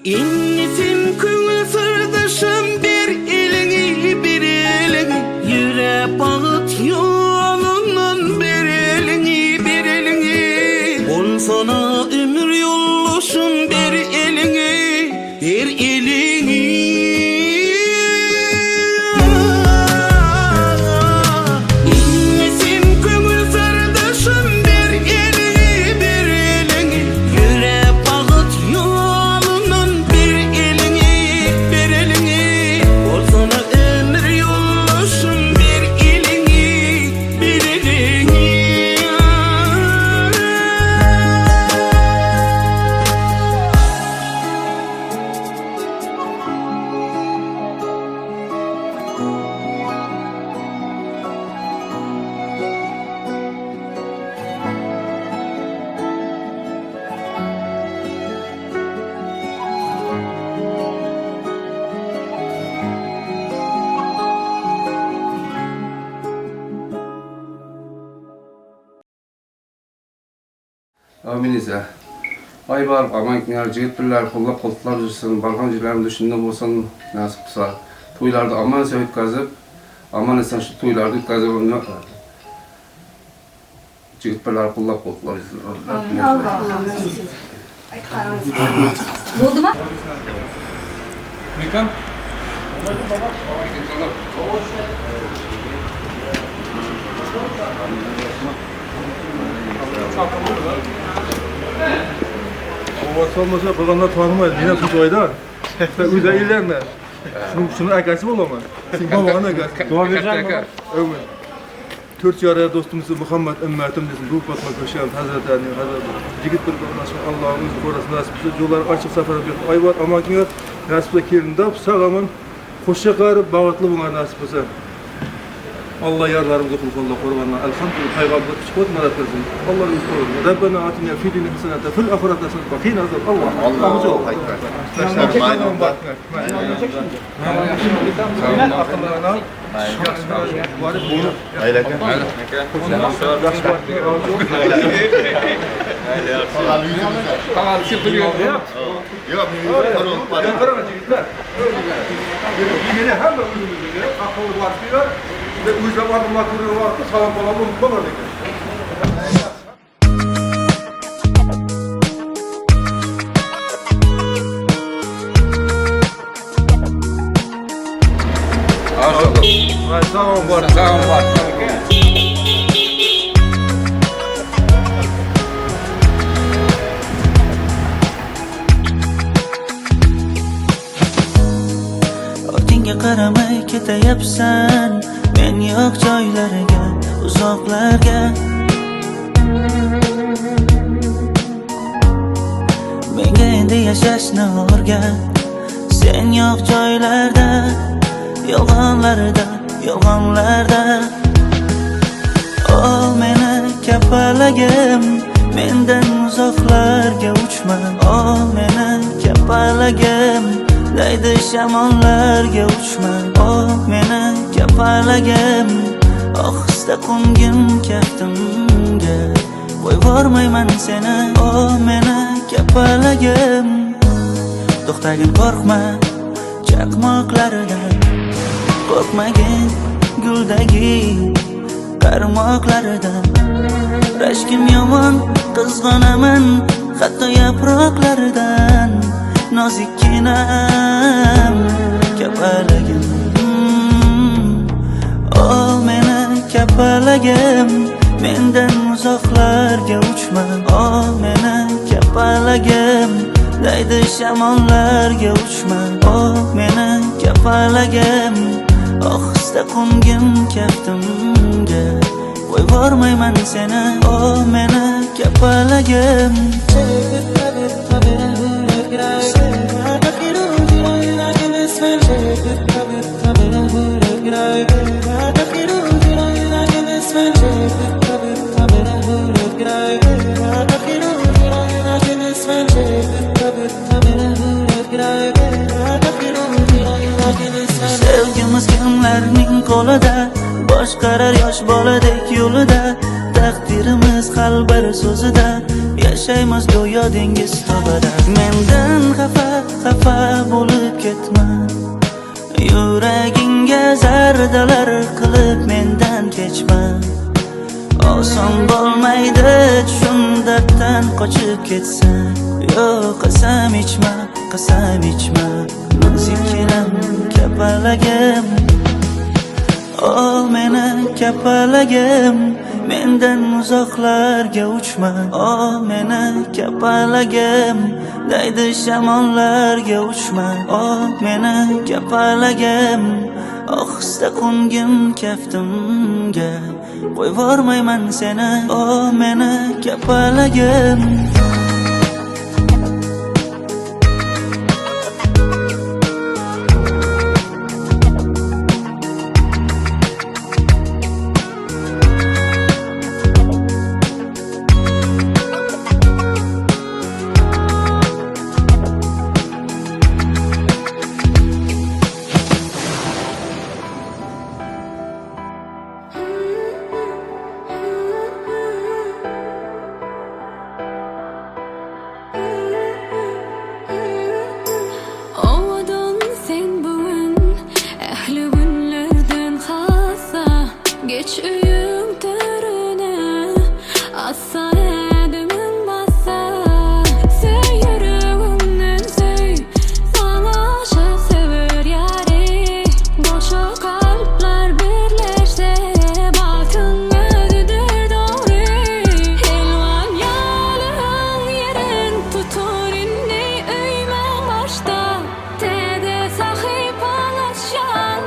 İnnetim köngül sırdaşım bir elini yüre bağıt yolundan bir elini ol sana ömür yollaşım bir elini Amin ise. Ay barıp aman jigit birler kollap koltuklar жүрсün, bargan jirlerin düşünde bolsun nasip kılsa. Toylarda aman ise ötkazıp, aman ise şu toylarda ötkazıp onu jigit birler kollap koltuklar жүрсün. Oldu mu? Mekan? Olmasa olmasa bakanlar tanımayız. Yine suç oyda. Sen güzel ilerle. Şunun arkası bol ama. Sen babanın arkası. Dua vereceğim baba. Evet. Türk yaraya dostumuz Muhammed Ümmetim desin. Ruh batma köşeyen Hazreti Ali, Hazreti Jigit bir başka Allah'ımız orası nasip etsin. Yollar açık safara bir ay var ama ki nasip etkilerinde sağlamın hoşça qarı bağıtlı buna nasip etsin. Allah yarlarımızı kulluğunda kurbanlar. Elhamdülillah peygamber çıkıp merak etsin. Allah'ın korusun. Rabbena atina fi dunya haseneten fil ahireti haseneten ve qina azab. Allah. Allah hayır. Maymun bak. Ve uyuşa vardımlar kuruyor vardı, salam falan unutma var dedi. Sağ olun var. Sağ olun var. Ortingga qaramay ketayapsan, men yo'q joylarga, uzoqlarga. Menga endi yashashni o'rgat, sen yo'q joylarda, yolg'onlarda. Ol meni kapalagim, mendan uzoqlarga uchma. Ol meni kapalagim, daydi shamollarga uchma. Ol meni kapalagim, ohista qo'ngim kaftimga. Qo'y bormayman seni, ol meni kapalagim. To'xtagin qo'rqma chaqmoqlaridan, qo'rqmagin guldagi qarmoqlaridan. Rashkim yomon, qizg'onaman hatto yaproqlaridan. Nozikkinam kapalagim, ol meni kapalagim, mendan uzoqlarga uchma. Ol meni kapalagim, daydi shamollarga uchma. Ol meni kapalagim, ohista qo'ngim kaftimga. Qo'y bormayman seni, ol meni kapalagim. Sevgimiz kimlarning qo'lida, boshqarar yosh boladek yo'lida. Taqdirimiz hal bir so'zida, yashaymiz go'yo dengiz tubida. Mendan xafa ketsen. Yok qasam içme Men sikirem kapalagim. Ol meni kapalagim. Menden uzoqlarga uchma. Ol meni kapalagim. Daydi shamonlarga uchma. Ol meni kapalagim. Ohista qo'ngin kaftimga. Qo'yib vormayman seni. Ol meni kapalagim. Geç uyum törüne assa edimin bassa. Söy yüreğimden söy, sana aşık sever yari. Boşa kalpler birleşse, baktın özüdür doğru. Elvan yalın yerin tutur inni öymen başta. Tede sahip alaşan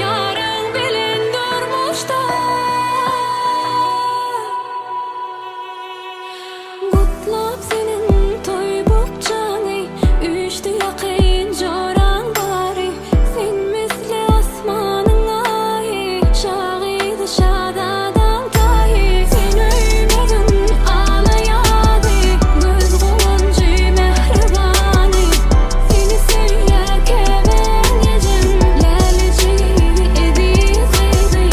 yarın bilin durmuşta. Kutlap senin toy bukçanı, üçtü yakın joran bari. Sen misli asmanın ahi, şahidi şadadan tahi. Sen öymedin ağlayadı, göz kuluncu mehribani. Seni seyrerken ben gecem, lelici ediz ediz.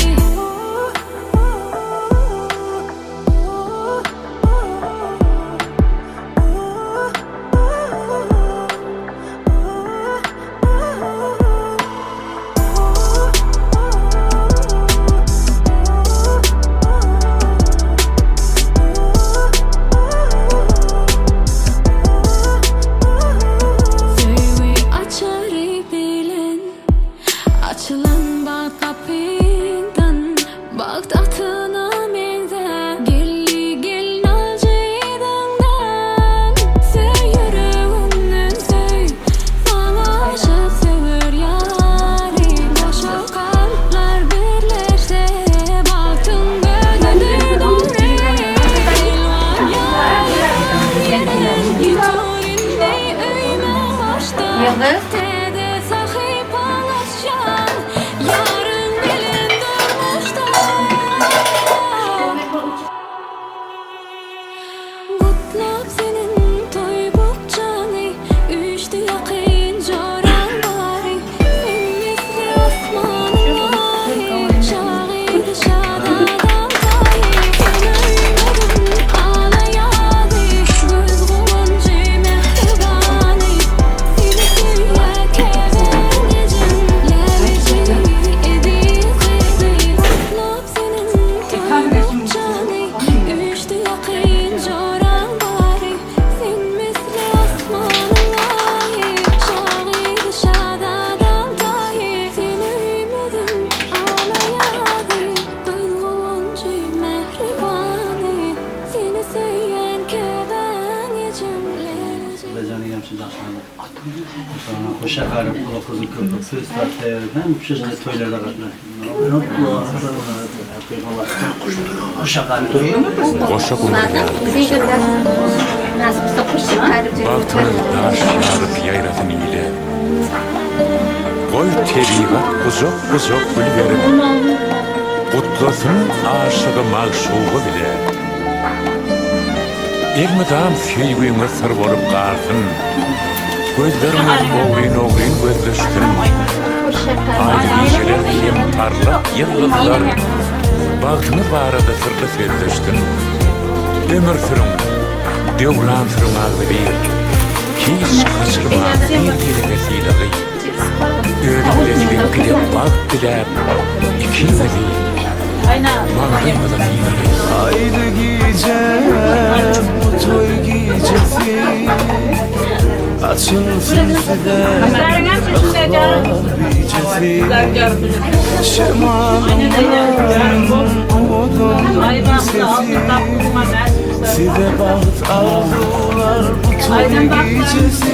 Söyle açarı bilen, açılan bak kapından. Bak tahtına mende, gelin alcıydığından. Söy yüreğimden söy, sana aşık sever yari. Boşa kalpler birleşse, baktın gözüdür doğru. Elvan yalın yerin tutur inni öymen başta. Tede sahip alaşan yarın bilin durmuşta. Kutlap senin toy bukçanı, üçtü yakın joran bari. Sen misli asmanın ahi, şahidi şadadan tahi. Sen öymedin ağlayadı, göz kuluncu mehribani. Seni seyrerken ben gecem, lelici ediz ediz. Kutlap senin toy bukçanı, üçtü yakın joran bari. Sen misli asmanın ahi, şahidi şadadan tahi. Sen öymedin ağlayadı, göz kuluncu mehribani. Seni seyrerken ben gecem, lelici. Becanı yemsin daşlarına. Sonra hoşça kalıp kulakızın köpük söz tartaya hem şişne toylarda katlar. Hoşça kalıp Qo'shiq undiryapti. Baktın taş yarıp yayrasın ile. Qo'y tebigat uzoq gül verip. Qutlasın aşığı mağşuğu bile. Elmidam süygüyüňe sır bolup qalsın. Gözlerimiz oğrin gözleştin. Ay geceler hem parlak yıldızlar. Bagtını barada sırlı sezleştin. Demir sürün, devlan sürün ağzı hiç kaçırmaz bir vesile. Ölümlerin gidip bak diler, iki veli. Bağırmadan iyiler. Haydi giyeceğim bu toy giyecesi. Açılsın size bicesi. Şemalımdan umudum sesi. Size baht arzular bu toy giyecesi.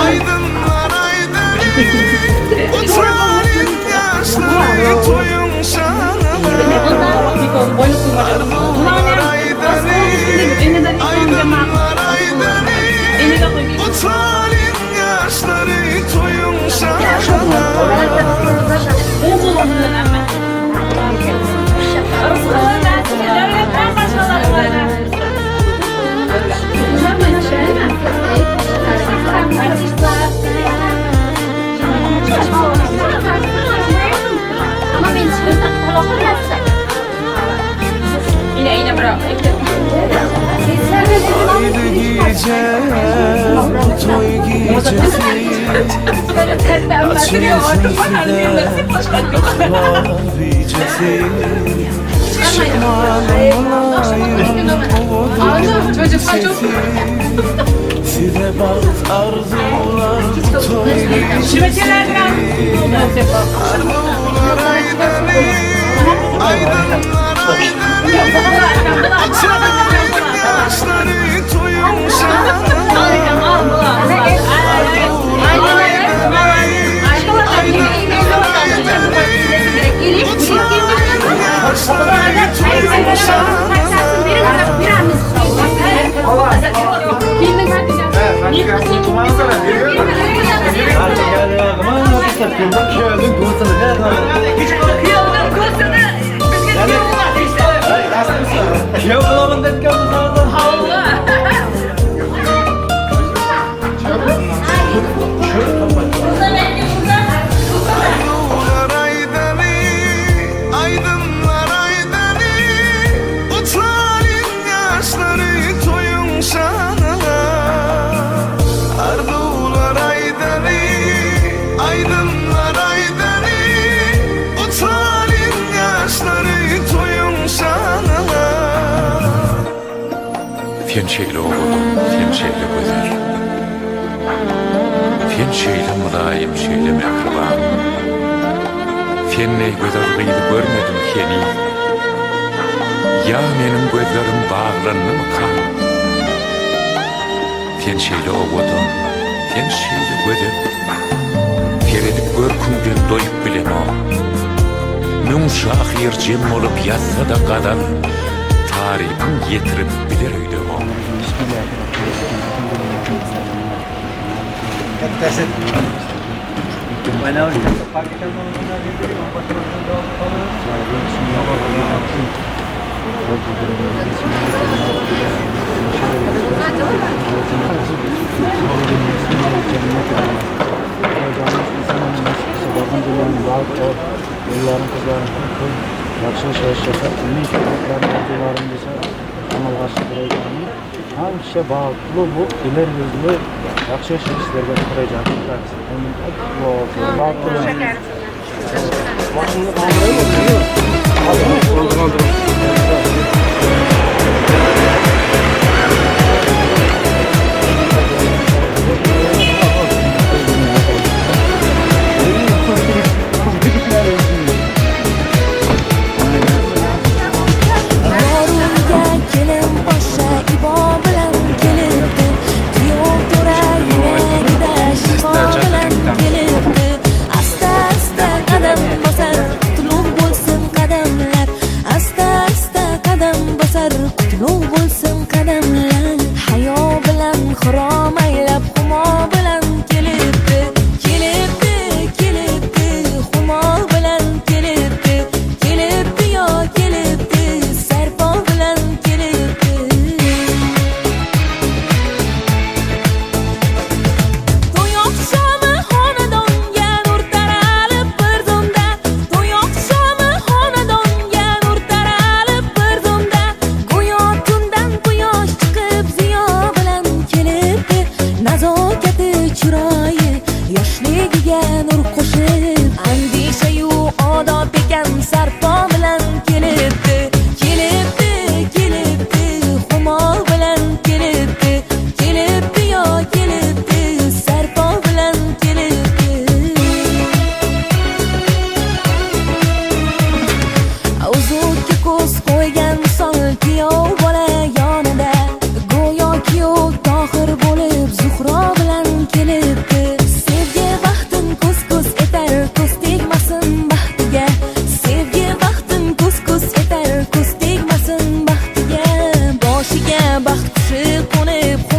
Aydınlar aydın utanın yaşları toyun şanı. Aydınlar aydın utanın yaşları toyun şanı. Ama ben çıkırsak kulaklar yapsak. Yine bırak. Haydi giyeceğim bu toy giyecesi. Açılsın size vazicesi. Şemalımlayın umudum sesi. Size baht arzular bu toy giyecesi. Arzular aydın, aydınlar aydın. Açılın yaşları toyun şanı. Arzular aydın, aydınlar aydın. Utanın yaşları toyun şanına. Arzular aydın, aydınlar aydın. Utanın yaşları toyun şanına. Fen şeyli oğlum, fen şeyli güzel. Fen şeyli mülayim, şeyli mehriban. Fen ne güzel kıydı görmedim seni. Ya benim gözlerim bağlandı mı kan? Fen şeyli oğlum, fen şeyli güzel. Feredip görkünden doyup bilem o. Mümşah yercem olup yazsa da kadar. Tarihim yetirip bilir öydüm o. Yılların kızların yaxşı yaşasa, ümit çocukların arzularını dese, amalga aşıracağını, her şey bağlı bu, ileri yüzlü, yaxşı işlerge kuracağını praksi. Onun Asta asta qadam bosar, tulum bo'lsin qadamlar. Asta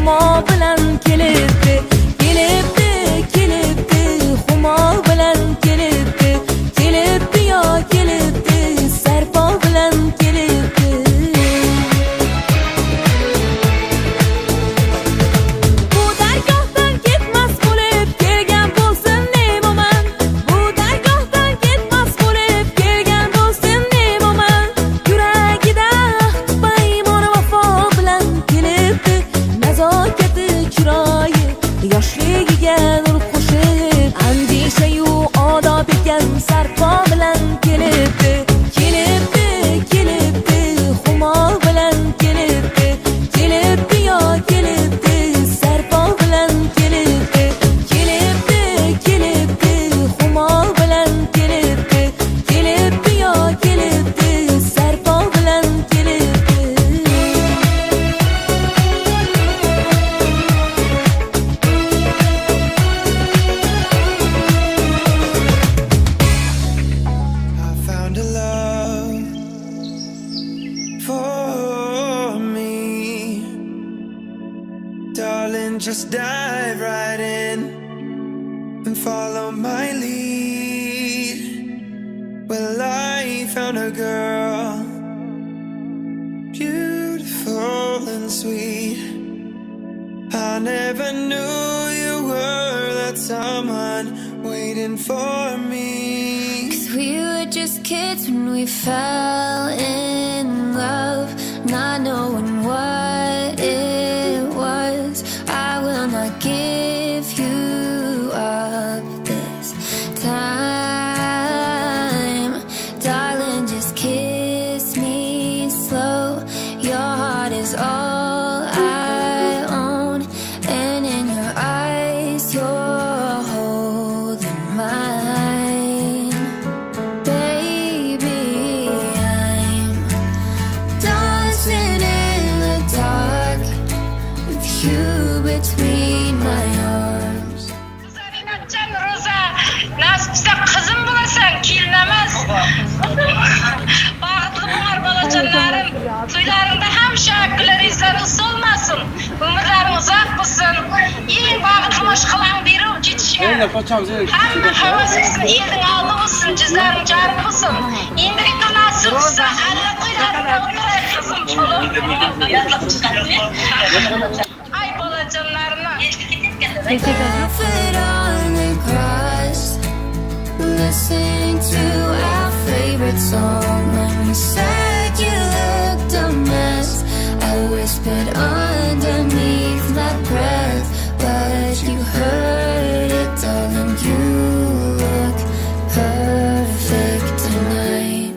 humo bilan kelibdi, kelibdi, kelibdi, humo bilan kelibdi, kelibdi yo kelibdi, sarpo bilan kelibdi. Bu dargohdan ketmas bo'lib kelgan bo'lsin neymoman, bu dargohdan ketmas bo'lib kelgan bo'lsin neymoman, yuragida paymon vafo bilan kelibdi, nazokati chiroyi yoshligiga nur qo'shib, andishayu odob ekan sarpo bilan kelibdi, kelibdi, kelibdi, humo bilan kelibdi, kelibdi yo kelibdi, sarpo bilan kelibdi, kelibdi, kelibdi, humo bilan kelibdi, kelibdi yo kelibdi, sarpo bilan kelibdi. I found a love for me. Darling, just dive right in and follow my lead. Well, I found a girl, beautiful and sweet. I never knew you were that someone waiting for me. 'Cause we were just kids when we fell in love, not knowing what it was. I will not give you up this time, darling, just kiss me slow. Your heart is all I own, and in your eyes you're holding mine. Baby, I'm dancing in the dark with you between my arms. Sen Roza, nasipse kızım bulasan kilinamaz. Bağıtlı bunlar balacanlarım. Suylarında hem şarkılar izleriniz olmasın. Ömürlerin uzak mısın? İyi bağıtılmış kılan biri geçişine. Hem havasısın, iyidin aldı mısın? Cizlerin carı mısın? İndirikte nasipse elle kuylarında oturar kızım çoluk. Ay balacanlarına. Barefoot on the grass, listening to our favorite song. When you said you looked a mess, I whispered underneath my breath, but you heard it, darling. You look perfect tonight.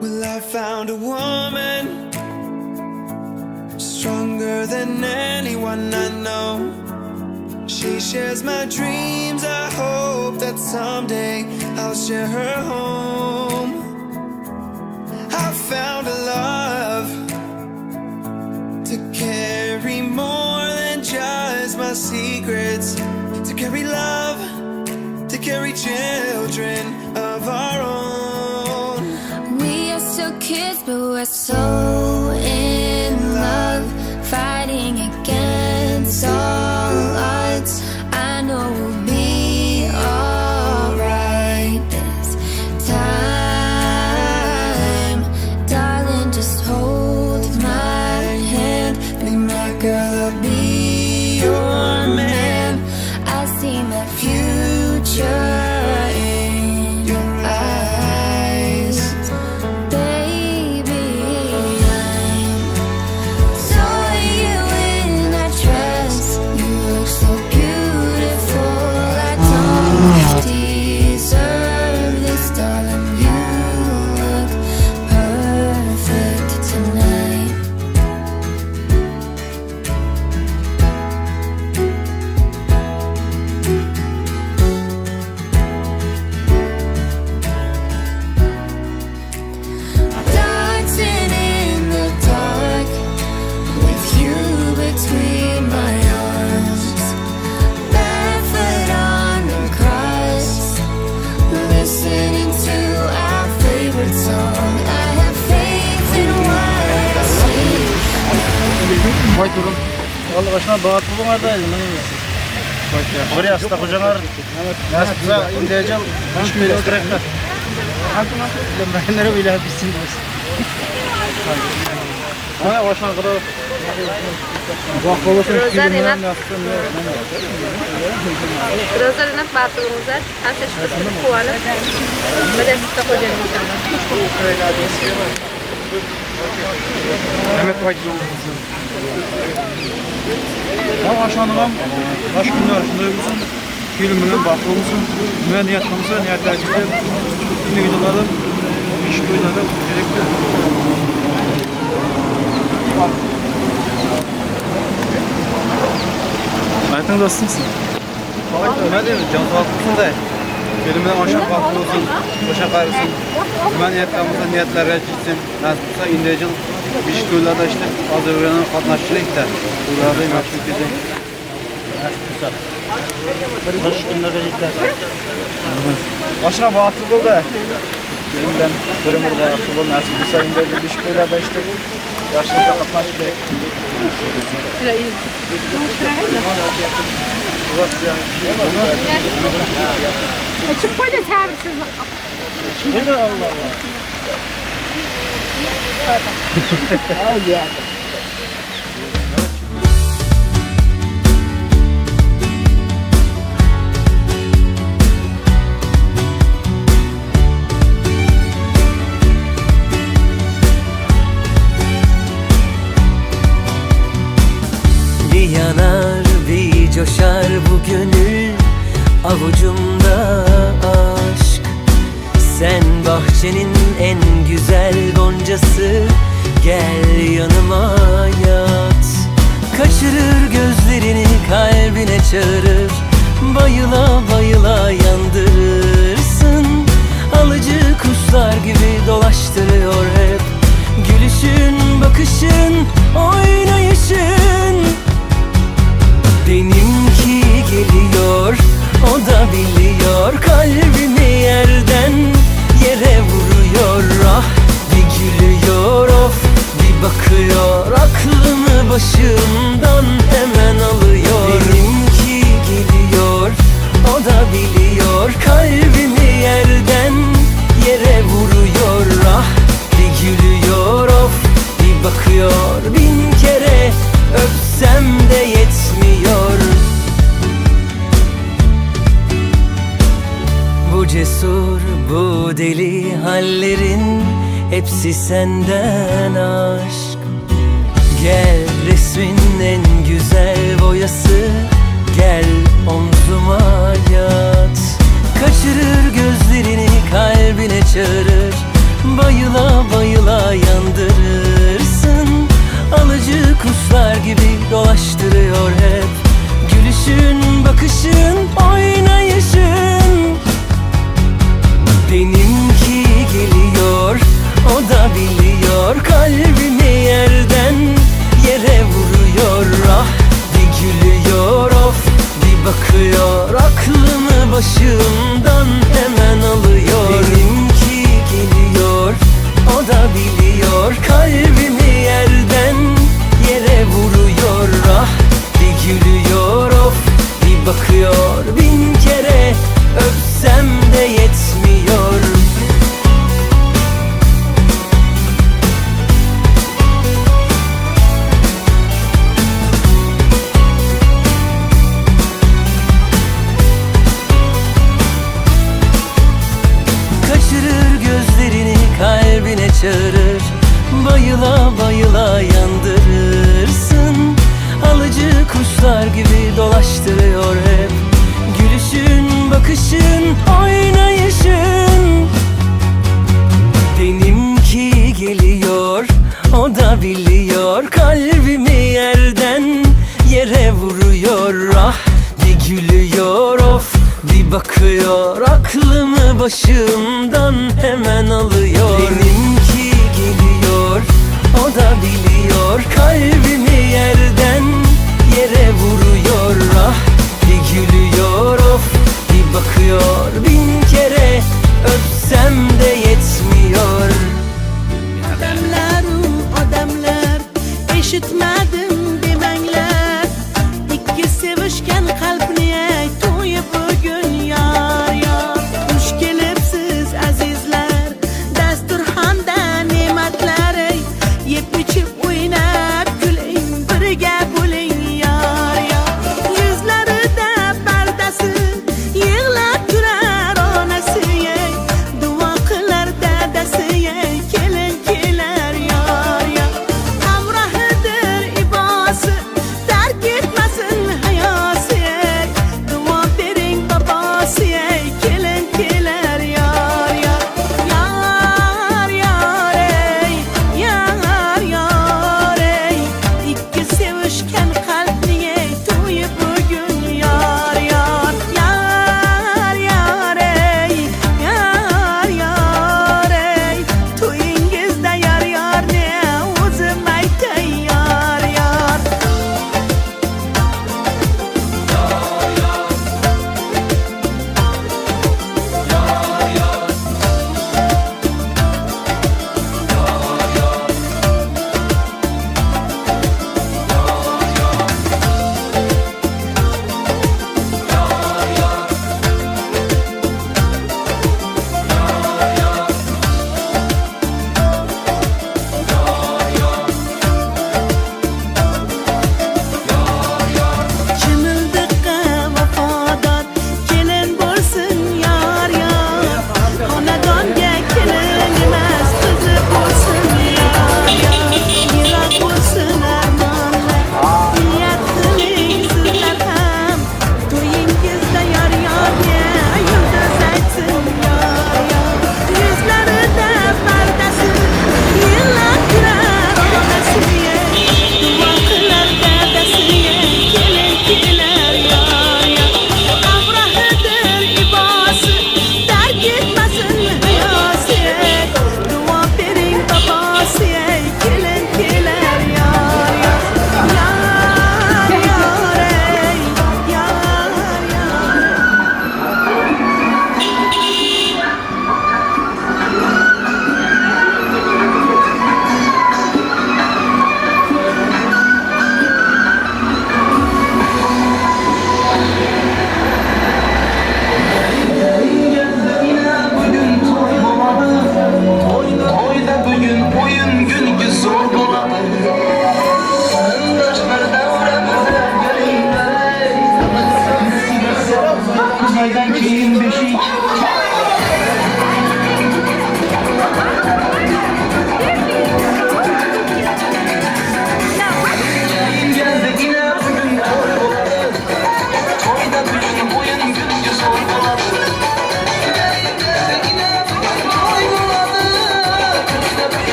Well, I found a woman stronger than anyone I know. She shares my dreams. I hope that someday I'll share her home. I found a love to carry more than just my secrets, to carry love, to carry children of our own. We are still kids, but we're so in love, fighting against all odds. I know we'll be alright this time, darling. Just hold my hand, be my girl, I'll be your man. I see my future in your eyes, baby. I'm Vay durum. Vallahi başına bağıtlı oradaydı. Buraya hasta kocalar. Nasılsa indiyeceğim. Hiç böyle oturaklar. Ben nereye bile hapissin. Ana başına kadar. Bak olursa Rozar inat. Rozar inat batılımıza. Hasta şükür kuvalı. Böyle hasta kocalar. Mehmet Vay durum. Ama aşağıdan baş günler şunda olsun. Filminin baklı olsun. Ne niyetlamısı, niyetlercikler. Şimdi videolarda iş koyularda gerekli. Ayettin dostumsun. Ne diyor? Can sağlıklısın da. Filmden aşağı baklı olsun. Boşa kayrısın. Ne niyetlamısı, niyetlerle gitsin. Nasılsa indiyeceğim. İş koyularda işte Azerbaycan'ın katnaşçılığı da. Burada meşhur güzel. Hoş günler verecekler. Başına bağlı oldu. Ben Kırımır'da akıllı nasıl bir sayında bir iş koyularda işte. Yaşlıkta katnaşçılığı. Açık böyle servisiz. Ne Allah Allah. Bir yanar bir coşar bu gönül, avucumda aşk. Sen bahçenin en güzel goncası, gel yanıma yat. Kaçırır gözlerini kalbine çağırır, bayıla bayıla yandırırsın. Alıcı kuşlar gibi dolaştırıyor hep, gülüşün, bakışın, oynayışın. Benimki geliyor, o da biliyor, kalbimi yerden yere vuruyor. Ah, bir gülüyor, of, bir bakıyor, aklımı başımdan hemen alıyor. Benimki geliyor, o da biliyor, kalbimi yerden yere vuruyor. Ah, bir gülüyor, of, bir bakıyor, bin kere öpsem de yetmiyor. Bu cesur, bu deli hallerin hepsi senden aşk. Gel resmin en güzel boyası, gel omzuma yat. Kaçırır gözlerini kalbine çağırır, bayıla bayıla yandırırsın. Alıcı kuşlar gibi dolaştırıyor hep, gülüşün, bakışın, oynayışın. Benimki geliyor, o da biliyor, kalbimi yerden yere vuruyor. Ah, bir gülüyor, of, bir bakıyor, aklımı başımdan hemen alıyor. Benimki geliyor, o da biliyor, kalbimi yerden yere vuruyor. Ah, bir gülüyor, of, bir bakıyor, bin kere öpsem de yetmiyor. Kaçırır gözlerini kalbine çağırır, bayıla bayıla yandırırsın. Alıcı kuşlar gibi dolaştırıyor hep, gülüşün, bakışın, oynayışın. Benimki geliyor, o da biliyor, kalbimi yerden yere vuruyor. Ah, bir gülüyor, of, bir bakıyor, aklımı başımdan hemen alıyor. Benimki geliyor, o da biliyor, kalbimi yerden yere vuruyor. Ah, bir gülüyor, of, bir bakıyor, bin kere öpsem de yetmiyor. Adamlar, eşitmedim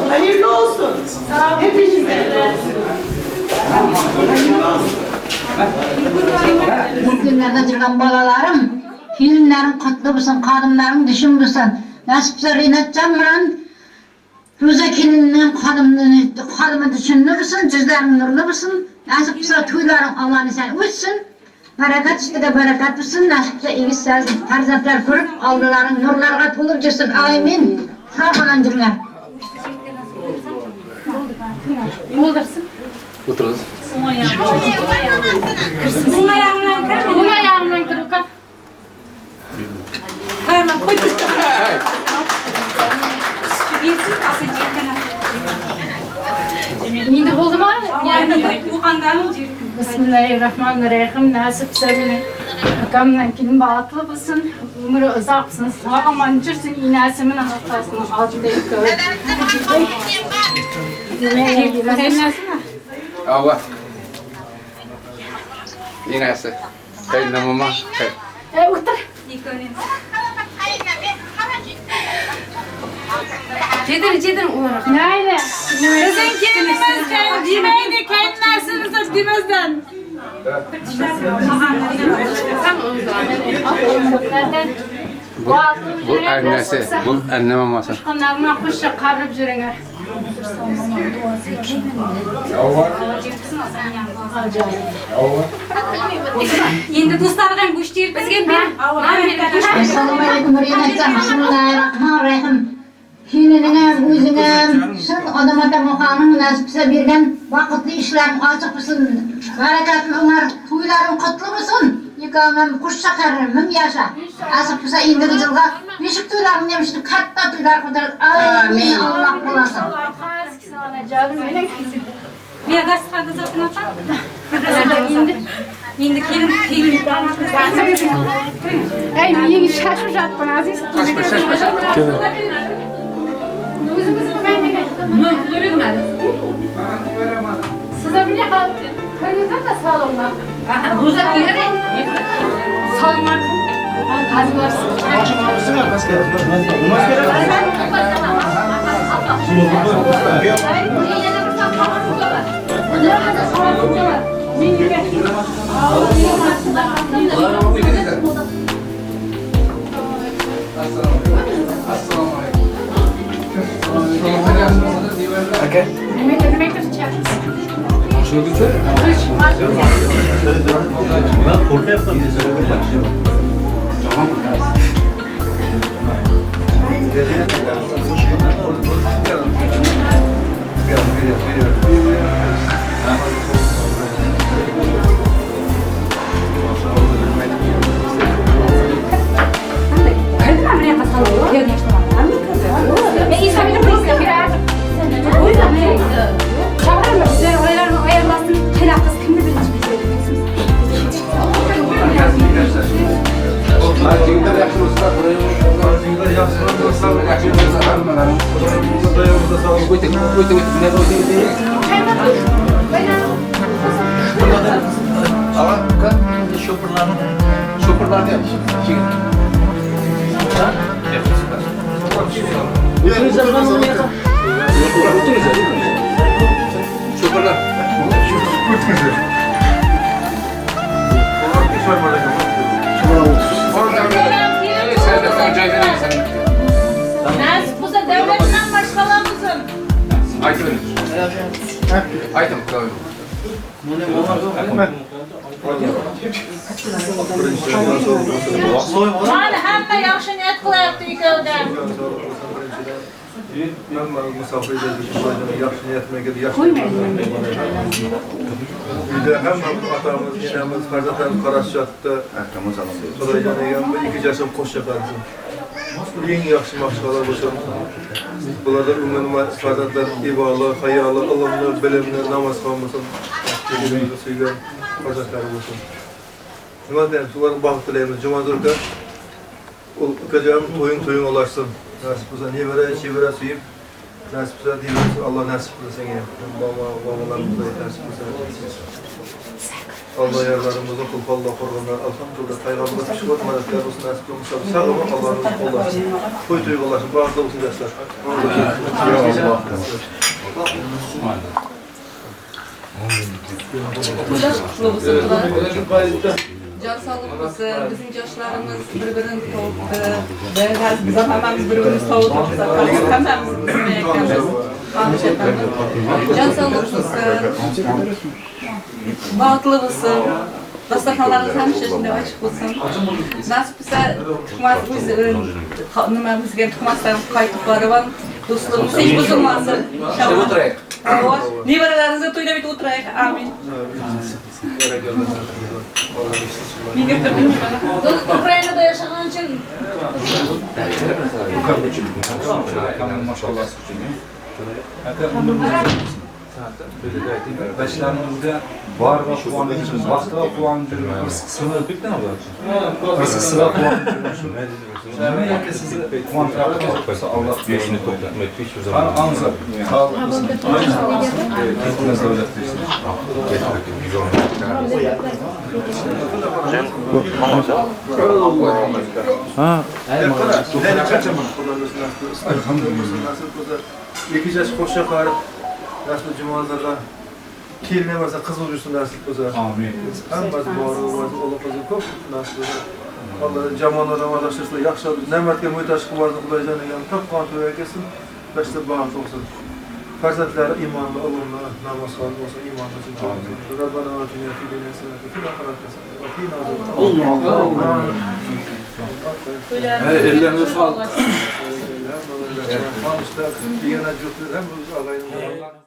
Hayırlı olsun. Hepinize. Bu günlerde çıkan balalarım, filmlerin kutlu bulsun, kadınların düşün bulsun. Nasipse Rinat Canman, Rüzeki'nin kadını düşünlü bulsun, cüzlerin nurlu bulsun. Nasipse tuyların Allah'ını sen uçsun. Barakat üstüde barakat bulsun, nasipse iyi sözlü farzatlar kurup, aldıların nurlarına tulup dursun. Amin. Sağ olun cümle. Oturuz. Bunun ayağından kır bakalım. Hemen koy. Şimdi o zaman yani bu kandan Bismillahirrahmanirrahim. Nasip sevini. Bakamdan kilim bağlı mısın? Umuru uzak mısın? Sağaman cürsün inasimin hastasını altında yıkıyor. Allah. İnesi. Kayınla mama. Otur. Cedin olarak. Neyle? Sizin kendiniz yemeğini kendiniz demezden. Bu annesi, bu anne maması. Kanalına kuşa karıp jürünger. Endi dostlardan kuş deyip bizge bir. Assalamu alaikum Bismillahirrahmanirrahim. Hinine, üzüne, şun odamata muhanın nasipse birden vakitli işlerin açık mısın? Berekatın ömer, tuyların kutlu musun? Yıkamam, kuş çakarım, yaşa. Asıp kısa indir cılga. Beşik tuylarım demiştim, katta tuylar kadar. Amin, Allah bulasın. Bir de sıkıntı zaten atar. Şimdi kelim. Ey, iyi şaşıracak bana aziz. Şaşma. Size bile kaldı. Köyünüzden de sağlamlar. Burada bir yere sağlamlar. Az varsın. Ben korku yaptım. Şoförler de yapmış. Şoförler. Devletinden başkalarımızın. Aytım. Yani hamma yaxshi niyat qilyapti ikkovdan. Ben misafir edildim. Yaxşı niyetime geldi. Yaxşı bir de hem atamız, inemiz, farzatlarımız karışacaktı. Sonra iki yaşam koş yaparsın. En yaxşı maşğalar olsun. Bunlarda ümumi farzatlar ibalı, hayalı, ılımlı, bilimli, namaz kılmasın. Birbirimizi suygan farzatları olsun. Cuma deyim, suların bakıp dileyimiz. Cuma dururken ukacağım toyun ulaşsın. Nasip olsa nevere, çevire suyup nasip olsa diyoruz Allah nasip olsa sana. Babalarımıza nasip olsa. Allah yarlarımızın kul Allah korganlar alhamdülillah Peygamberimiz şubat madetler olsun nasip olmuş. Sağ olun Allah'ın kollasın. Toy toy kollasın. Bağırda olsun dersler. Can sağlıklısı, bizim yaşlarımız birbirini soğuttu. Her zamanımız birbirini soğuttu. Hemen bizim ekranımız. Can sağlıklısı, bağıtlılısı, dastakhanlarınız hemşeşinde açık olsun. Nasip ise bizge tıkmazlarımız kayıtlıkları var. Dostluğumuz hiç bozulmasın. Nevarelerinize toyla bit oturayık. Amin. Ukrayna'da yaşanan için Başlarımızda var ve kuvancımız, başka kuvancımız, sınır bitti mi bu? Sıra kuvancımız. Ne yaptı sizi kuvancımız? Allah birini toplatmak hiçbir zaman. Anza. Sağlıklısın. Kendiniz devletlisiniz. Ha. İki yaş koşa karıp nasıl cumalarda kirine varsa kız olursun nasip olsa. Amin. Hem bazı bağırı vardı, ola kızı kop nasip olsa. Allah camanlara varlaşırsa yakşı olur. Ne mertke müteşkı vardı kulayacağını yani top kontrol kesin. Başta bağırt olsun. Farzatlar imanlı, olumlu, namaz kılmak olsa imanlı için. Rabbana atine fi dünya senete fil ahiret hasenete ve qina azaban. Allah. Ellerine sağlık. Hem bu ağayın